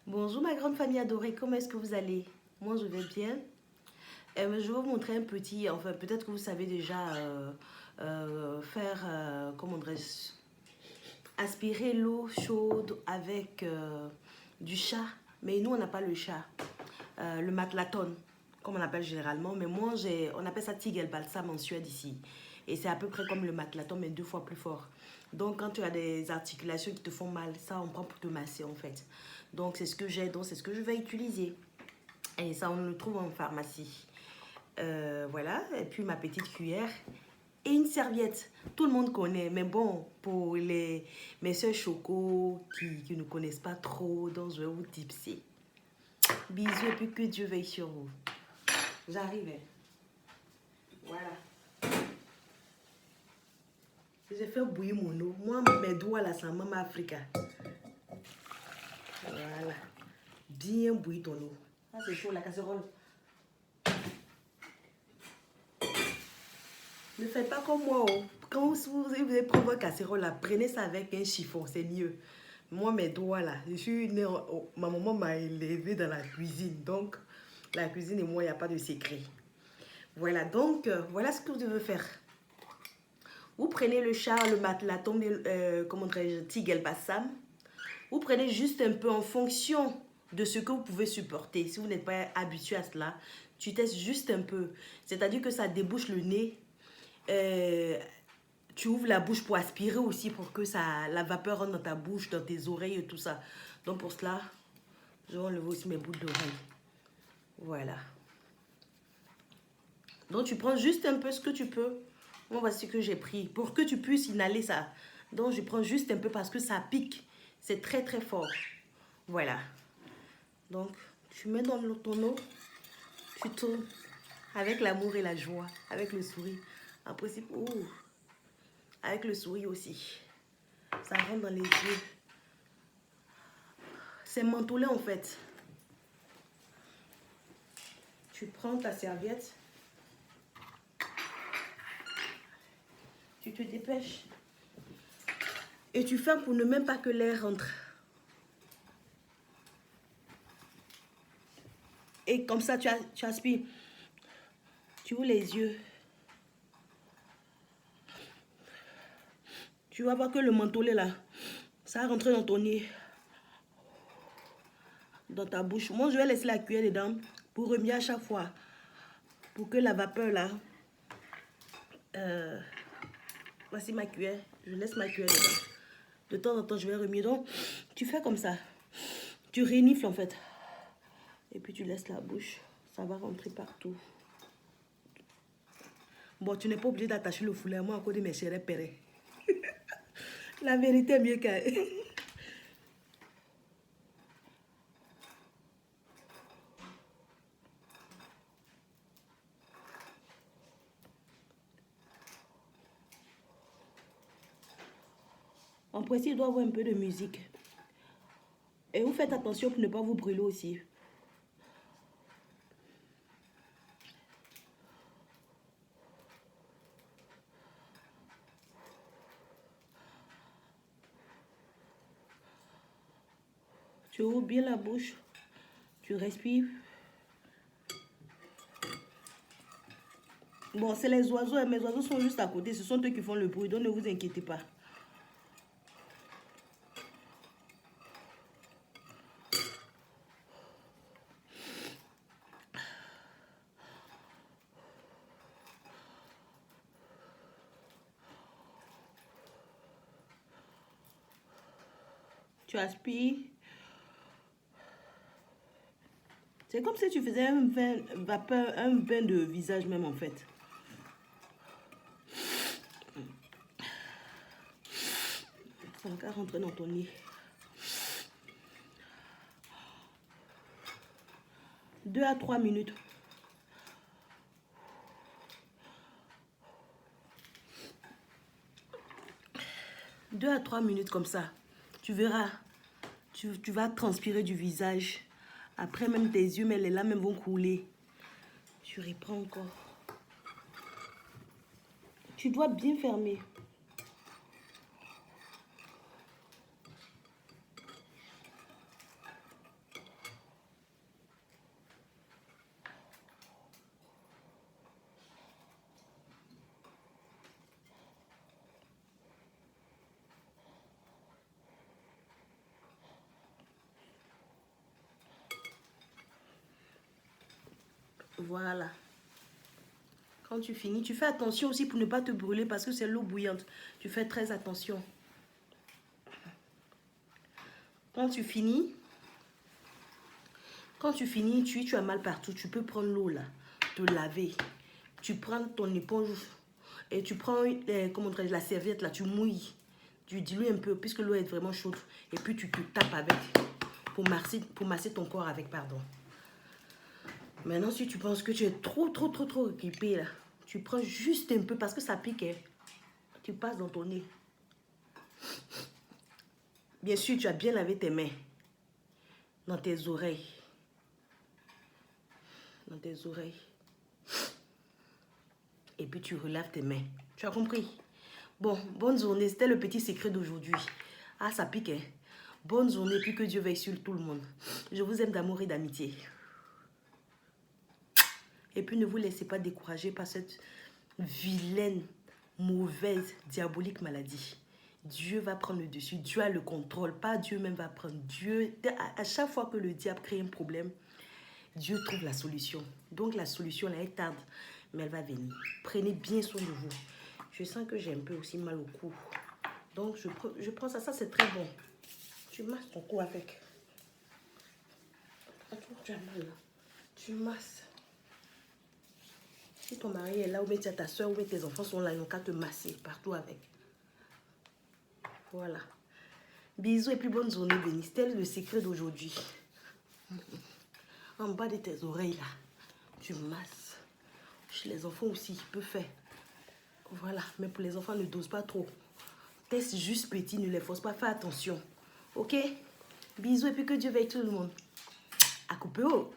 Bonjour ma grande famille adorée, comment est-ce que vous allez? Moi je vais bien. Je vais vous montrer un petit, enfin peut-être que vous savez déjà faire, comment dirais-je, aspirer l'eau chaude avec du chat. Mais nous on n'a pas le chat, le matlaton, comme on appelle généralement. Mais moi on appelle ça tigel balsam en Suède ici. Et c'est à peu près comme le matlaton mais 2 fois plus fort. Donc quand tu as des articulations qui te font mal, ça on prend pour te masser en fait. Donc c'est ce que j'ai, donc c'est ce que je vais utiliser. Et ça on le trouve en pharmacie. Voilà, et puis ma petite cuillère et une serviette. Tout le monde connaît, mais bon, pour mes soeurs choco qui ne connaissent pas trop, donc je vais vous tipser. Bisous et puis que Dieu veille sur vous. J'arrive. Voilà. J'ai fait bouillir mon eau. Moi, mes doigts là, ça m'a Africa. Voilà. Bien bouillir ton eau. Ah, c'est chaud la casserole. Ne faites pas comme moi. Oh. Quand vous allez prendre votre casserole, là, prenez ça avec un chiffon, c'est mieux. Moi, mes doigts là, je suis née, ma maman m'a élevée dans la cuisine. Donc, la cuisine et moi, il n'y a pas de secret. Voilà, donc, voilà ce que vous devez faire. Vous prenez le chat, le matelas, comment dirais-je, tigel bassam. Vous prenez juste un peu en fonction de ce que vous pouvez supporter. Si vous n'êtes pas habitué à cela, tu testes juste un peu. C'est-à-dire que ça débouche le nez. Tu ouvres la bouche pour aspirer aussi, pour que la vapeur rentre dans ta bouche, dans tes oreilles et tout ça. Donc pour cela, je vais enlever aussi mes boucles d'oreilles. Voilà. Donc tu prends juste un peu ce que tu peux. Moi, voici ce que j'ai pris. Pour que tu puisses inhaler ça. Donc je prends juste un peu parce que ça pique. C'est très très fort. Voilà. Donc tu mets dans ton eau. Tu tournes avec l'amour et la joie. Avec le sourire. En principe, avec le sourire aussi. Ça rentre dans les yeux. C'est mentholé en fait. Tu prends ta serviette. Tu te dépêches. Et tu fermes pour ne même pas que l'air rentre. Et comme ça, tu aspires. Tu ouvres les yeux. Tu vas voir que le mentholé là, ça va rentrer dans ton nez. Dans ta bouche. Moi, je vais laisser la cuillère dedans pour remuer à chaque fois. Pour que la vapeur là... voici ma cuillère. Je laisse ma cuillère dedans. De temps en temps, je vais remuer. Donc, tu fais comme ça. Tu renifles en fait. Et puis tu laisses la bouche. Ça va rentrer partout. Bon, tu n'es pas obligé d'attacher le foulard. Moi, encore de mes chers pérés. La vérité est mieux qu'elle. En principe, il doit y avoir un peu de musique. Et vous faites attention pour ne pas vous brûler aussi. Tu ouvres bien la bouche. Tu respires. Bon, c'est les oiseaux. Mes oiseaux sont juste à côté. Ce sont eux qui font le bruit. Donc, ne vous inquiétez pas. Tu aspires. C'est comme si tu faisais un bain de visage même en fait. Ça va encore rentrer dans ton nez. 2 à 3 minutes. Deux à 3 minutes comme ça. Tu verras. Tu vas transpirer du visage. Après, même tes yeux, mais les larmes vont couler. Tu reprends encore. Tu dois bien fermer. Voilà. Quand tu finis, tu fais attention aussi pour ne pas te brûler parce que c'est l'eau bouillante. Tu fais très attention. Quand tu finis, tu as mal partout. Tu peux prendre l'eau là, te laver. Tu prends ton éponge et tu prends comment dire, la serviette là, tu mouilles. Tu dilues un peu puisque l'eau est vraiment chaude. Et puis tu te tapes avec pour masser ton corps avec, pardon. Maintenant, si tu penses que tu es trop équipé là, tu prends juste un peu parce que ça pique. Hein. Tu passes dans ton nez. Bien sûr, tu as bien lavé tes mains. Dans tes oreilles. Dans tes oreilles. Et puis tu relaves tes mains. Tu as compris? Bon, bonne journée. C'était le petit secret d'aujourd'hui. Ah, ça pique, hein? Bonne journée, puis que Dieu veille sur tout le monde. Je vous aime d'amour et d'amitié. Et puis ne vous laissez pas décourager par cette vilaine, mauvaise, diabolique maladie. Dieu va prendre le dessus. Dieu a le contrôle. Pas Dieu même va prendre. Dieu, à chaque fois que le diable crée un problème, Dieu trouve la solution. Donc la solution, elle est tarde, mais elle va venir. Prenez bien soin de vous. Je sens que j'ai un peu aussi mal au cou. Donc je prends ça. Ça, c'est très bon. Tu masses ton cou avec. Attends, tu as mal là. Tu masses. Si ton mari est là, ou bien ta soeur, ou bien tes enfants sont là, ils n'ont qu'à te masser partout avec. Voilà. Bisous et puis bonne journée, bénie. C'était le secret d'aujourd'hui. En bas de tes oreilles, là, tu masses. Chez les enfants aussi, ils peuvent faire. Voilà. Mais pour les enfants, ne dose pas trop. Teste juste petit, ne les force pas. Fais attention. Ok? Bisous et puis que Dieu veille tout le monde. À couper haut.